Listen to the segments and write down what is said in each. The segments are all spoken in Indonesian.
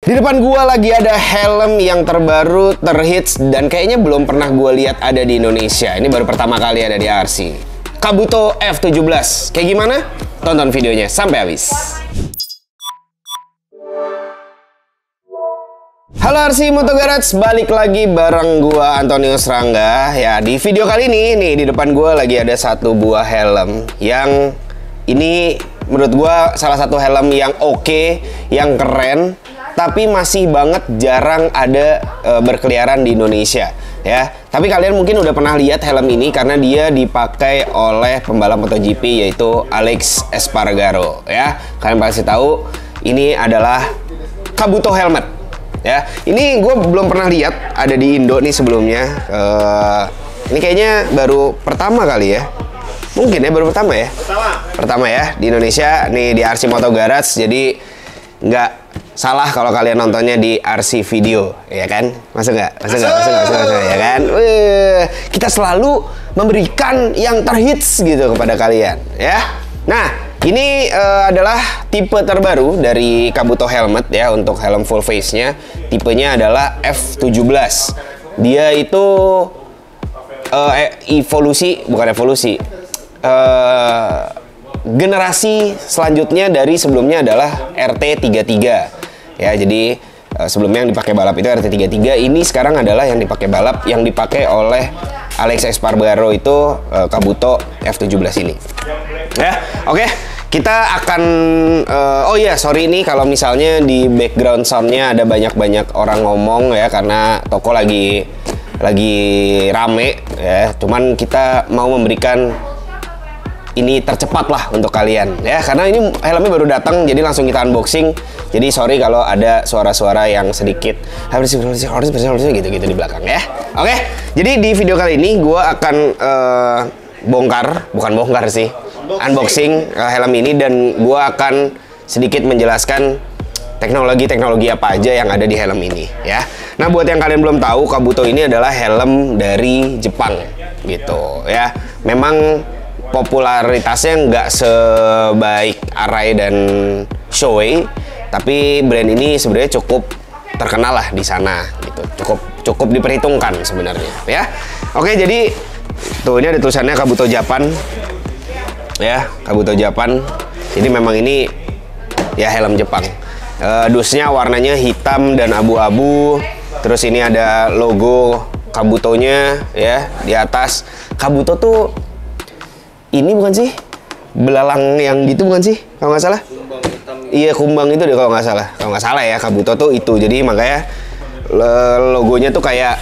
Di depan gua lagi ada helm yang terbaru, terhits, dan kayaknya belum pernah gua lihat ada di Indonesia. Ini baru pertama kali ada di RC. Kabuto F17. Kayak gimana? Tonton videonya sampai habis. Halo RC Moto Garage, balik lagi bareng gua Antonius Rangga. Ya, di video kali ini nih di depan gua lagi ada satu buah helm yang ini menurut gua salah satu helm yang oke, yang keren, tapi masih banget jarang ada berkeliaran di Indonesia ya. Tapi kalian mungkin udah pernah lihat helm ini karena dia dipakai oleh pembalap MotoGP yaitu Alex Espargaro ya. Kalian pasti tahu ini adalah Kabuto helmet ya. Ini gue belum pernah lihat ada di Indo nih sebelumnya. Ini kayaknya baru pertama kali ya. Mungkin ya baru pertama ya. Pertama ya di Indonesia nih di RC Moto Garage. Jadi nggak salah kalau kalian nontonnya di RC Video, ya kan? Masuk nggak? Masuk ya kan? Kita selalu memberikan yang terhits gitu kepada kalian, ya. Nah, ini adalah tipe terbaru dari Kabuto helmet ya untuk helm full face-nya. Tipenya adalah F17. Dia itu generasi selanjutnya dari sebelumnya adalah RT33 ya. Jadi sebelumnya yang dipakai balap itu RT33, ini sekarang adalah yang dipakai balap, yang dipakai oleh Alex Espargaro itu Kabuto F17 ini ya. Oke, kita akan oh iya sorry nih kalau misalnya di background soundnya ada banyak orang ngomong ya, karena toko lagi rame ya. Cuman kita mau memberikan ini tercepat lah untuk kalian ya, karena ini helmnya baru datang jadi langsung kita unboxing. Jadi sorry kalau ada suara-suara yang sedikit harus gitu di belakang ya. Oke, jadi di video kali ini gue akan bukan bongkar sih, unboxing helm ini, dan gue akan sedikit menjelaskan teknologi apa aja yang ada di helm ini ya. Nah, buat yang kalian belum tahu, Kabuto ini adalah helm dari Jepang gitu ya. Memang popularitasnya nggak sebaik Arai dan Shoei, tapi brand ini sebenarnya cukup terkenal lah di sana gitu. Cukup diperhitungkan sebenarnya ya. Oke, jadi tuh ini ada tulisannya Kabuto Japan ya, Kabuto Japan. Jadi memang ini ya helm Jepang. Dusnya warnanya hitam dan abu-abu. Terus ini ada logo Kabutonya ya di atas. Kabuto tuh ini bukan sih belalang yang gitu, bukan sih kalau nggak salah? Iya, kumbang itu deh kalau nggak salah ya. Kabuto tuh itu, jadi makanya logonya tuh kayak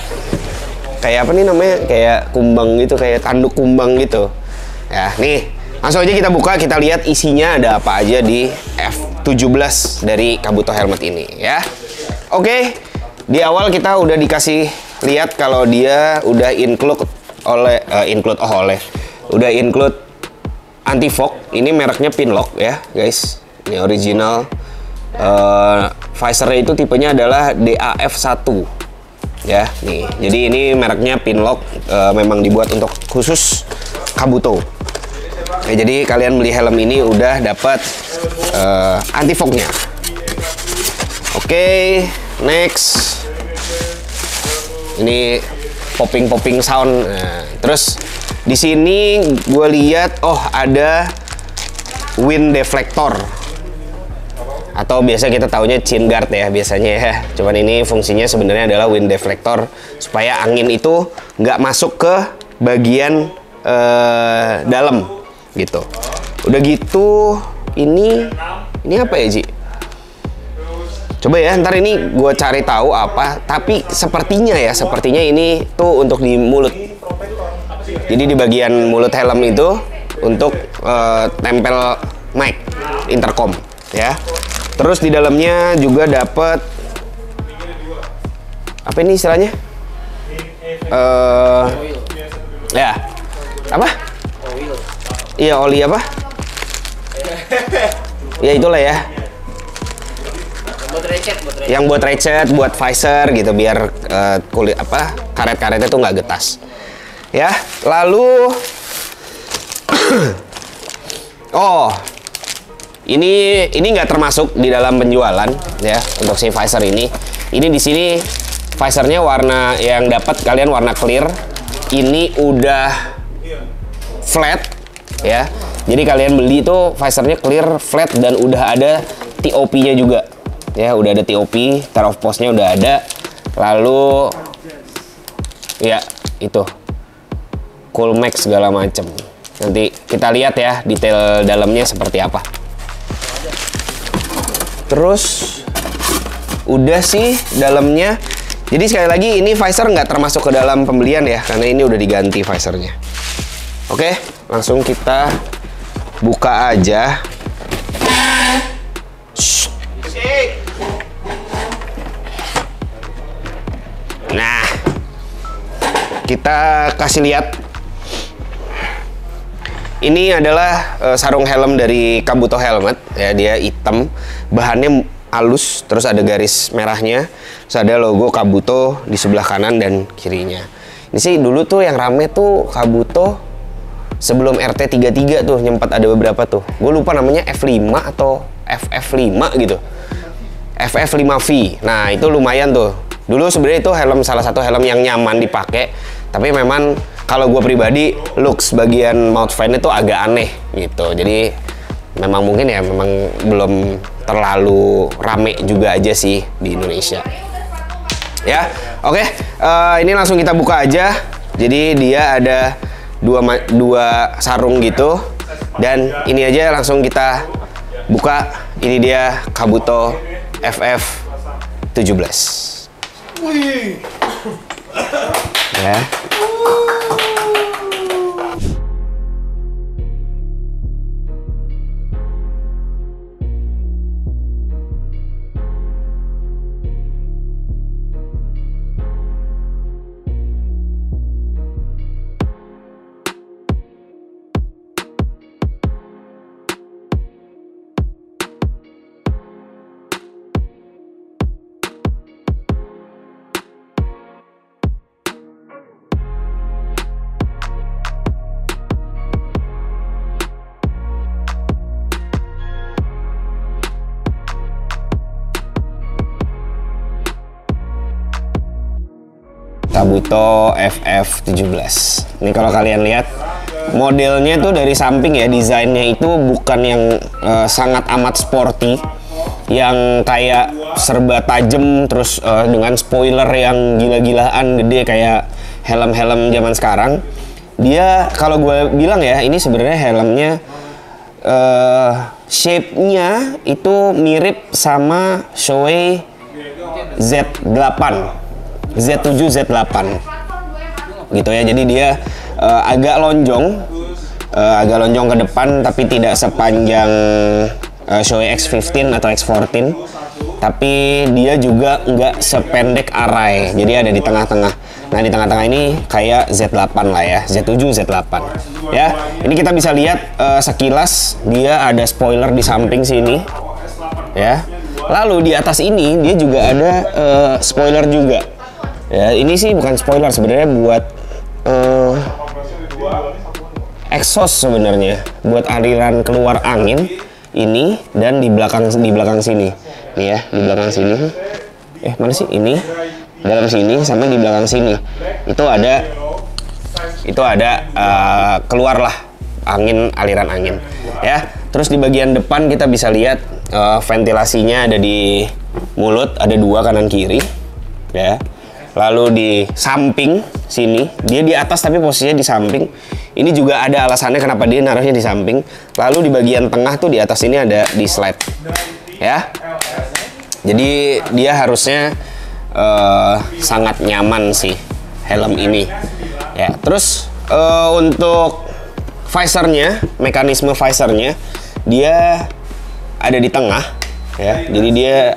apa nih namanya, kayak kumbang gitu, kayak tanduk kumbang gitu ya. Nih langsung aja kita buka, kita lihat isinya ada apa aja di F17 dari Kabuto helmet ini ya. Oke, di awal kita udah dikasih lihat kalau dia udah include anti fog. Ini mereknya Pinlock ya guys, ini original. Visornya itu tipenya adalah DAF1 ya nih. Jadi ini mereknya Pinlock, memang dibuat untuk khusus Kabuto ya. Jadi kalian beli helm ini udah dapat anti fognya. Oke, next ini popping sound. Nah, terus di sini gue lihat ada wind deflector, atau biasa kita taunya chin guard ya biasanya ya. Cuman ini fungsinya sebenarnya adalah wind deflector, supaya angin itu nggak masuk ke bagian dalam gitu. Udah gitu ini apa ya Ji? Coba ya, ntar ini gue cari tahu apa. Tapi sepertinya ini tuh untuk di mulut. Jadi di bagian mulut helm itu untuk tempel mic, intercom ya. Terus di dalamnya juga dapat apa ini istilahnya? Ya apa? Iya, oli apa? Ya itulah ya. Yang buat recet, buat visor gitu, biar kulit karet-karetnya tuh nggak getas. Ya, lalu Ini nggak termasuk di dalam penjualan ya untuk si visor ini. Ini di sini visornya warna yang dapat kalian warna clear. Ini udah flat ya. Jadi kalian beli itu visornya clear, flat, dan udah ada TOP-nya juga. Ya, udah ada TOP, tear off post-nya udah ada. Lalu ya itu Coolmax segala macem. Nanti kita lihat ya detail dalamnya seperti apa. Terus udah sih dalamnya. Jadi sekali lagi ini visor nggak termasuk ke dalam pembelian ya, karena ini udah diganti visornya. Oke, langsung kita buka aja. Nah, kita kasih lihat. Ini adalah sarung helm dari Kabuto Helmet ya, dia hitam, bahannya halus, terus ada garis merahnya, terus ada logo Kabuto di sebelah kanan dan kirinya. Ini sih dulu tuh yang rame tuh Kabuto sebelum RT33 tuh, nyempat ada beberapa tuh. Gue lupa namanya F5 atau FF5 gitu. FF5V. Nah, itu lumayan tuh. Dulu sebenarnya itu helm, salah satu helm yang nyaman dipakai, tapi memang kalau gue pribadi looks bagian mount fan itu agak aneh gitu. Jadi memang mungkin ya memang belum terlalu rame juga aja sih di Indonesia. Ya, oke. Ini langsung kita buka aja. Jadi dia ada dua sarung gitu, dan ini aja langsung kita buka. Ini dia Kabuto FF17. Ya. Kabuto FF17. Ini kalau kalian lihat modelnya tuh dari samping ya, desainnya itu bukan yang sangat amat sporty, yang kayak serba tajam terus dengan spoiler yang gila-gilaan gede kayak helm-helm zaman sekarang. Dia kalau gue bilang ya, ini sebenarnya helmnya shape-nya itu mirip sama Shoei Z8. Z7, Z8 gitu ya. Jadi dia agak lonjong ke depan, tapi tidak sepanjang Shoei X15 atau X14, tapi dia juga nggak sependek Arai, jadi ada di tengah-tengah. Nah, di tengah-tengah ini kayak Z8 lah ya, Z7, Z8 ya. Ini kita bisa lihat sekilas dia ada spoiler di samping sini ya. Lalu di atas ini dia juga ada spoiler juga. Ya, ini sih bukan spoiler sebenarnya, buat exhaust sebenarnya, buat aliran keluar angin ini, dan di belakang sini. Nih ya, di belakang sini. Mana sih ini? Dalam sini sama di belakang sini. Itu ada keluarlah angin, aliran angin. Ya, terus di bagian depan kita bisa lihat ventilasinya ada di mulut, ada dua kanan kiri. Ya. Lalu di samping sini, dia di atas tapi posisinya di samping. Ini juga ada alasannya kenapa dia naruhnya di samping. Lalu di bagian tengah tuh di atas ini ada di slide. Ya. Jadi dia harusnya sangat nyaman sih helm ini. Ya, terus untuk visornya, mekanisme visornya dia ada di tengah ya. Jadi dia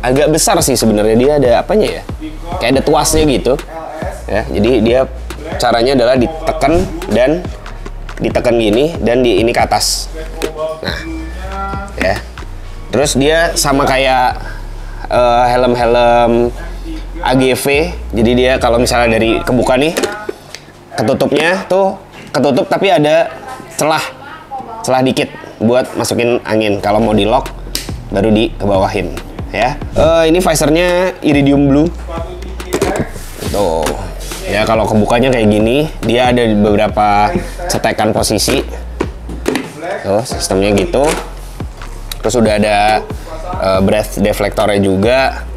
agak besar sih sebenarnya. Dia ada apanya ya? Kayak ada tuasnya gitu. Ya, jadi dia caranya adalah ditekan gini dan ini ke atas. Nah, ya. Terus dia sama kayak helm-helm AGV. Jadi dia kalau misalnya dari kebuka nih, ketutupnya tuh ketutup tapi ada celah dikit. buat masukin angin. Kalau mau di lock baru di kebawahin ya. Ini visornya iridium blue. Tuh. Ya kalau kebukanya kayak gini, dia ada beberapa cetekan posisi. Tuh, sistemnya gitu. Terus udah ada breath deflectornya juga.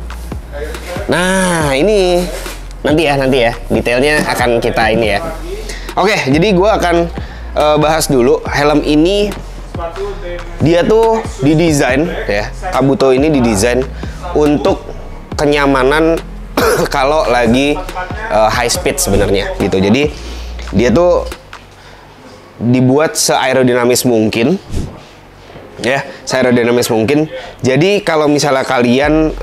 Nah, ini nanti ya, detailnya akan kita ini ya. Oke, jadi gue akan bahas dulu helm ini. Dia tuh didesain ya, Kabuto ini didesain untuk kenyamanan kalau lagi high speed sebenarnya gitu. Jadi dia tuh dibuat se-aerodinamis mungkin ya, se-aerodinamis mungkin. Jadi kalau misalnya kalian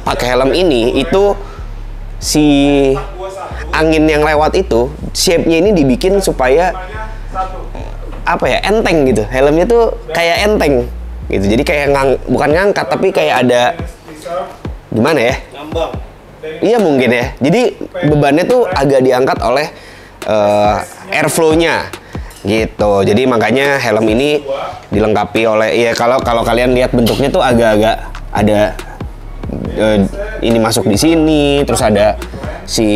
pakai helm ini, itu si angin yang lewat itu shape-nya ini dibikin supaya apa ya, enteng gitu. Helmnya tuh kayak enteng gitu. Jadi kayak bukan ngangkat tapi kayak ada gimana ya? Iya mungkin ya. Jadi bebannya tuh agak diangkat oleh airflow-nya gitu. Jadi makanya helm ini dilengkapi oleh, ya kalau kalian lihat bentuknya tuh agak-agak ada ini masuk di sini, terus ada si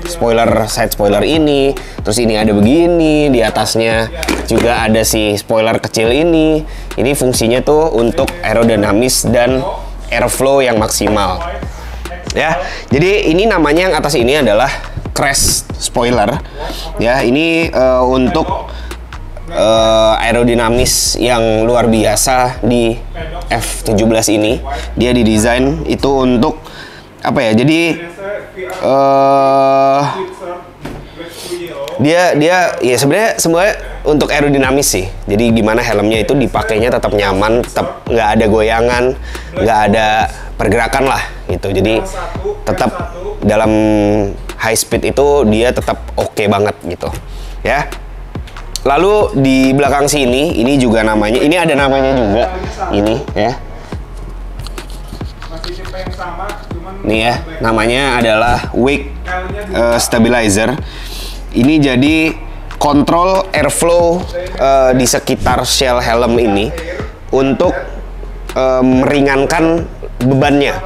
side spoiler ini, terus ini ada begini, di atasnya juga ada si spoiler kecil ini. Ini fungsinya tuh untuk aerodinamis dan airflow yang maksimal. Ya, jadi ini namanya yang atas ini adalah crash spoiler. Ya, ini untuk aerodinamis yang luar biasa di F17 ini. Dia didesain itu untuk apa ya? Jadi dia ya sebenarnya semua untuk aerodinamis sih. Jadi gimana helmnya itu dipakainya tetap nyaman, tetap nggak ada goyangan, nggak ada pergerakan lah gitu. Jadi tetap dalam high speed itu dia tetap oke banget gitu ya. Lalu di belakang sini ini juga namanya, ini ada namanya juga ini ya. Nih ya, namanya adalah wake stabilizer. Ini jadi kontrol airflow di sekitar shell helm ini untuk meringankan bebannya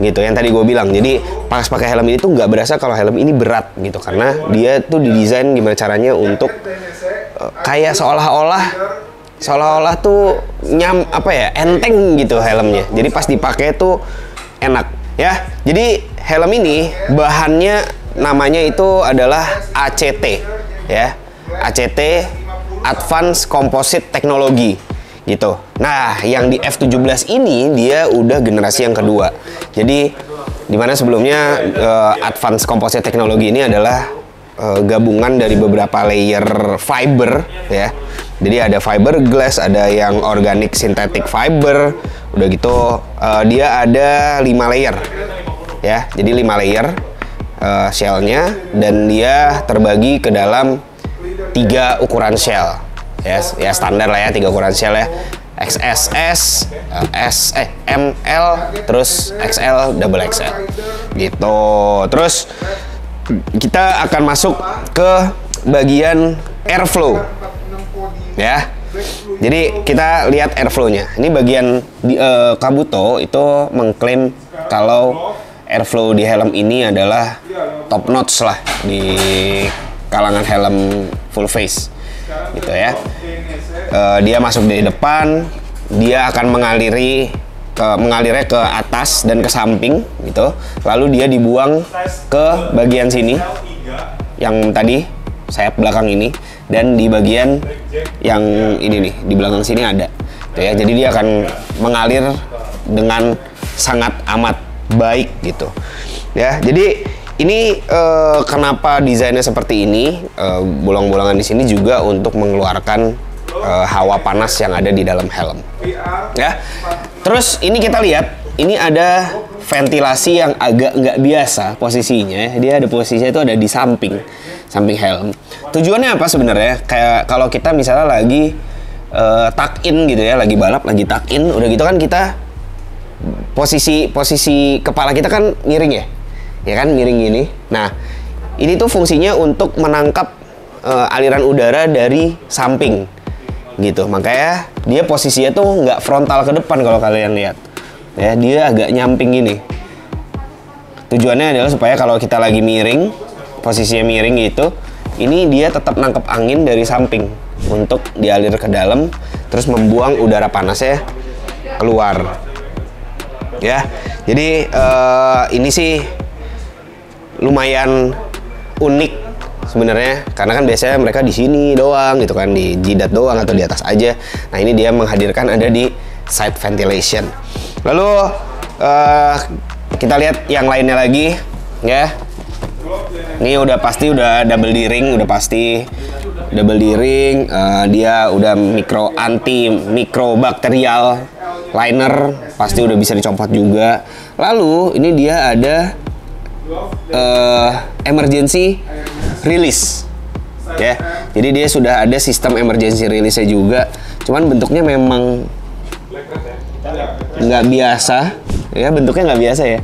gitu, yang tadi gue bilang. Jadi pas pakai helm ini tuh nggak berasa kalau helm ini berat gitu, karena dia tuh didesain gimana caranya untuk kayak seolah-olah tuh enteng gitu helmnya. Jadi pas dipakai tuh enak ya. Jadi helm ini bahannya namanya itu adalah ACT ya, ACT Advanced Composite Technology gitu. Nah, yang di F17 ini dia udah generasi yang kedua. Jadi dimana sebelumnya Advanced Composite Technology ini adalah gabungan dari beberapa layer fiber ya. Jadi ada fiberglass, ada yang organic synthetic fiber, udah gitu dia ada 5 layer ya. Jadi 5 layer shellnya, dan dia terbagi ke dalam 3 ukuran shell ya standar lah ya, 3 ukuran shell ya, XSS, ML, terus XL, double XL gitu. Terus kita akan masuk ke bagian airflow ya. Jadi kita lihat airflow-nya. Ini bagian Kabuto itu mengklaim kalau airflow di helm ini adalah top notch lah di kalangan helm full face gitu ya. Dia masuk dari depan, dia akan mengalirnya ke atas dan ke samping gitu. Lalu dia dibuang ke bagian sini yang tadi sayap belakang ini, dan di bagian yang ini nih di belakang sini ada gitu ya. Jadi dia akan mengalir dengan sangat amat baik gitu ya. Jadi ini kenapa desainnya seperti ini, bolong-bolongan di sini juga untuk mengeluarkan hawa panas yang ada di dalam helm ya. Terus ini kita lihat, ini ada ventilasi yang agak nggak biasa posisinya. Dia ada posisinya itu ada di samping helm. Tujuannya apa sebenarnya? Kayak kalau kita misalnya lagi tuck in gitu ya, lagi balap, lagi tuck in, udah gitu kan kita posisi kepala kita kan miring ya kan, miring gini. Nah, ini tuh fungsinya untuk menangkap aliran udara dari samping gitu. Makanya dia posisinya tuh nggak frontal ke depan kalau kalian lihat. Ya, dia agak nyamping gini. Tujuannya adalah supaya kalau kita lagi miring, posisinya miring gitu, ini dia tetap nangkep angin dari samping untuk dialir ke dalam, terus membuang udara panasnya keluar. Ya, jadi ini sih lumayan unik sebenarnya, karena kan biasanya mereka di sini doang gitu kan, di jidat doang atau di atas aja. Nah ini dia menghadirkan ada di side ventilation. Lalu kita lihat yang lainnya lagi ya. Ini udah pasti udah double D-ring, udah pasti double D-ring. Dia udah anti mikrobakterial liner, pasti udah bisa dicopot juga. Lalu ini dia ada emergency release ya. Jadi dia sudah ada sistem emergency release-nya juga. Cuman bentuknya memang nggak biasa ya, bentuknya nggak biasa ya,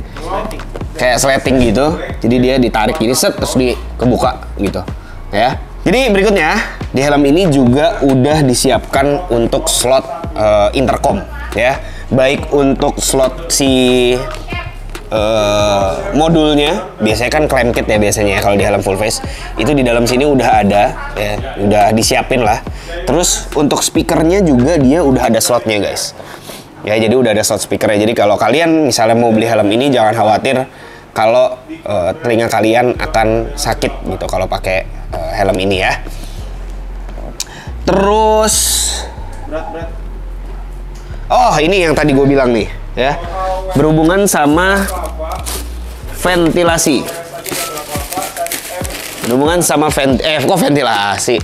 kayak sleting gitu. Jadi dia ditarik gini set terus kebuka gitu ya. Jadi berikutnya di helm ini juga udah disiapkan untuk slot intercom ya, baik untuk slot si modulnya. Biasanya kan clamp kit ya biasanya kalau di helm full face itu di dalam sini udah ada ya, udah disiapin lah. Terus untuk speakernya juga dia udah ada slotnya guys ya, jadi udah ada slot speakernya. Jadi kalau kalian misalnya mau beli helm ini jangan khawatir kalau telinga kalian akan sakit gitu kalau pakai helm ini ya. Terus oh ini yang tadi gue bilang nih ya, berhubungan sama ventilasi. Berhubungan sama kok ventilasi?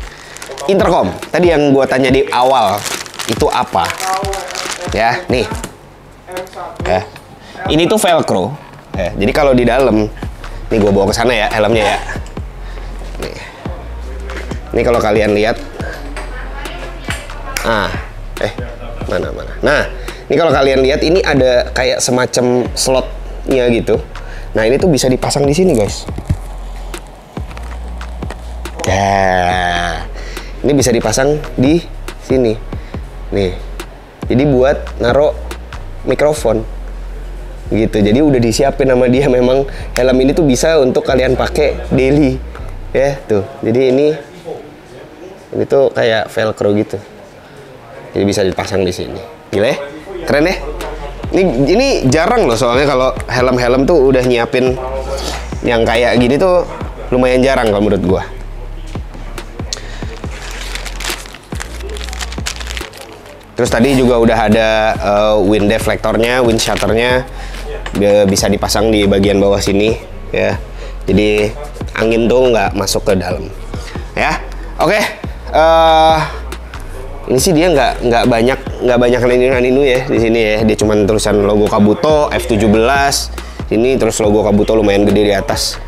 Intercom. Tadi yang gue tanya di awal itu apa? Ya, nih. Ya. Ini tuh velcro. Ya, jadi kalau di dalam, nih gue bawa ke sana ya helmnya ya. Nih. Ini kalau kalian lihat. Mana? Nah, ini kalau kalian lihat ini ada kayak semacam slotnya gitu. Nah, ini tuh bisa dipasang di sini, guys. Ya. Ini bisa dipasang di sini. Nih. Jadi buat naruh mikrofon. Gitu. Jadi udah disiapin sama dia, memang helm ini tuh bisa untuk kalian pakai daily. Ya, tuh. Jadi ini tuh kayak velcro gitu. Jadi bisa dipasang di sini. Gila ya? Keren ya? Ini jarang loh, soalnya kalau helm-helm tuh udah nyiapin yang kayak gini tuh lumayan jarang kalau menurut gua. Terus tadi juga udah ada wind deflectornya, wind shutternya, bisa dipasang di bagian bawah sini ya. Jadi angin tuh nggak masuk ke dalam. Ya, oke. Ini sih dia nggak banyak linu ya di sini ya. Dia cuma tulisan logo Kabuto F17. Ini terus logo Kabuto lumayan gede di atas.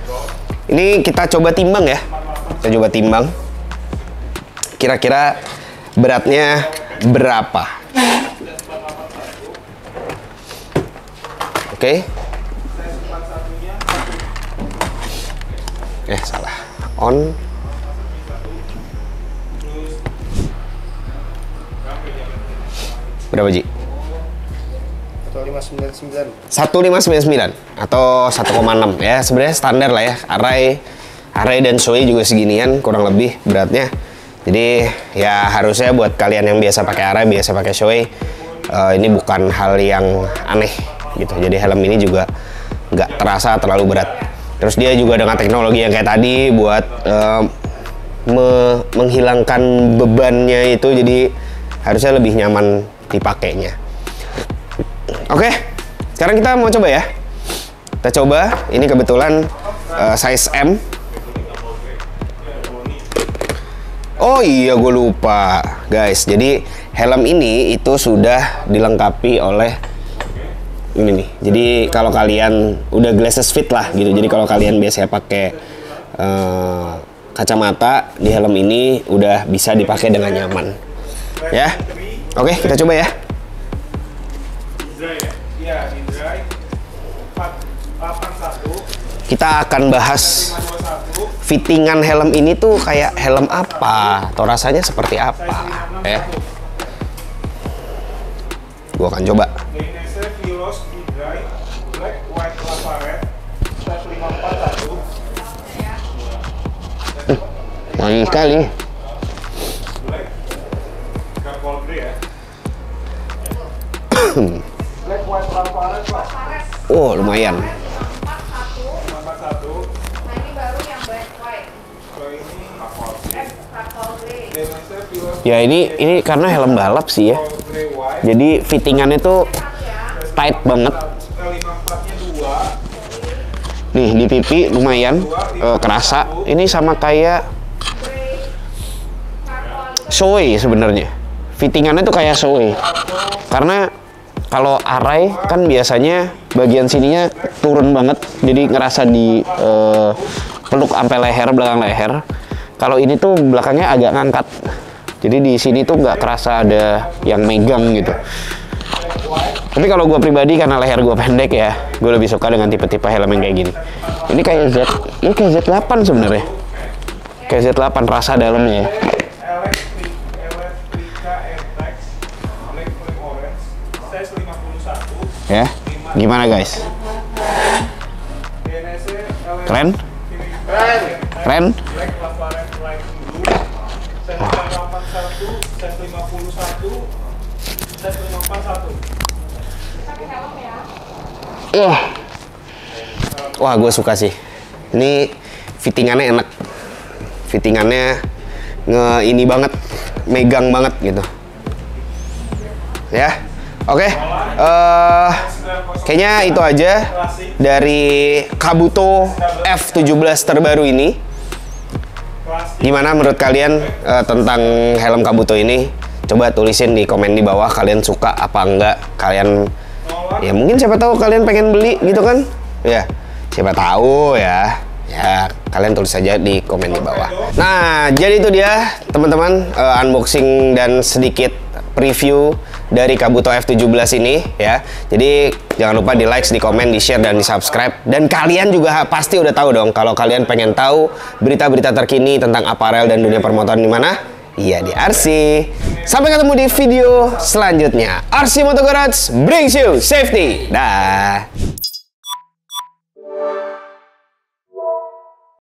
Ini kita coba timbang ya. Kita coba timbang. Kira-kira beratnya berapa? Oke. Salah. On. Berapa, Ji? 1599. 1599 atau 1,6 ya, sebenarnya standar lah ya. Array dan Shoei juga seginian kurang lebih beratnya. Jadi ya harusnya buat kalian yang biasa pakai Array, biasa pakai Shoei, ini bukan hal yang aneh gitu. Jadi helm ini juga nggak terasa terlalu berat. Terus dia juga dengan teknologi yang kayak tadi buat menghilangkan bebannya itu, jadi harusnya lebih nyaman dipakainya. Oke, sekarang kita mau coba ya. Kita coba, ini kebetulan size M. Oh iya, gue lupa guys. Jadi helm ini itu sudah dilengkapi oleh ini nih. Jadi kalau kalian udah glasses fit lah gitu. Jadi kalau kalian biasanya pakai kacamata, di helm ini udah bisa dipakai dengan nyaman. Ya. Oke, kita coba ya. Kita akan bahas fittingan helm ini tuh kayak helm apa, atau rasanya seperti apa ya. Gua akan coba. Wangi sekali. Oh, lumayan. Ya ini karena helm balap sih ya. Jadi fittingannya tuh tight banget. Nih di pipi lumayan kerasa. Ini sama kayak Zoe sebenarnya. Fittingannya tuh kayak Zoe. Karena kalau Arai kan biasanya bagian sininya turun banget, jadi ngerasa di peluk sampai leher, belakang leher. Kalau ini tuh belakangnya agak ngangkat. Jadi di sini tuh nggak kerasa ada yang megang gitu. Tapi kalau gue pribadi karena leher gue pendek ya, gue lebih suka dengan tipe-tipe helm yang kayak gini. Ini kayak Z8 sebenarnya. Kayak Z8 rasa dalamnya ya. Ya, gimana guys? Keren? Keren? Wah, gue suka sih. Ini fittingannya enak. Fittingannya ini banget, megang banget gitu. Ya, oke. Kayaknya itu aja dari Kabuto F17 terbaru ini. Gimana menurut kalian tentang helm Kabuto ini? Coba tulisin di komen di bawah, kalian suka apa enggak? Kalian ya mungkin siapa tahu kalian pengen beli gitu kan? Ya, siapa tahu ya. Ya, kalian tulis saja di komen di bawah. Nah, jadi itu dia teman-teman unboxing dan sedikit preview dari Kabuto F17 ini ya. Jadi jangan lupa di like, di komen, di share, dan di subscribe. Dan kalian juga pasti udah tahu dong kalau kalian pengen tahu berita-berita terkini tentang aparel dan dunia permotoran di mana? Iya, di RC. Sampai ketemu di video selanjutnya. RC Moto Garage brings you safety. Dah.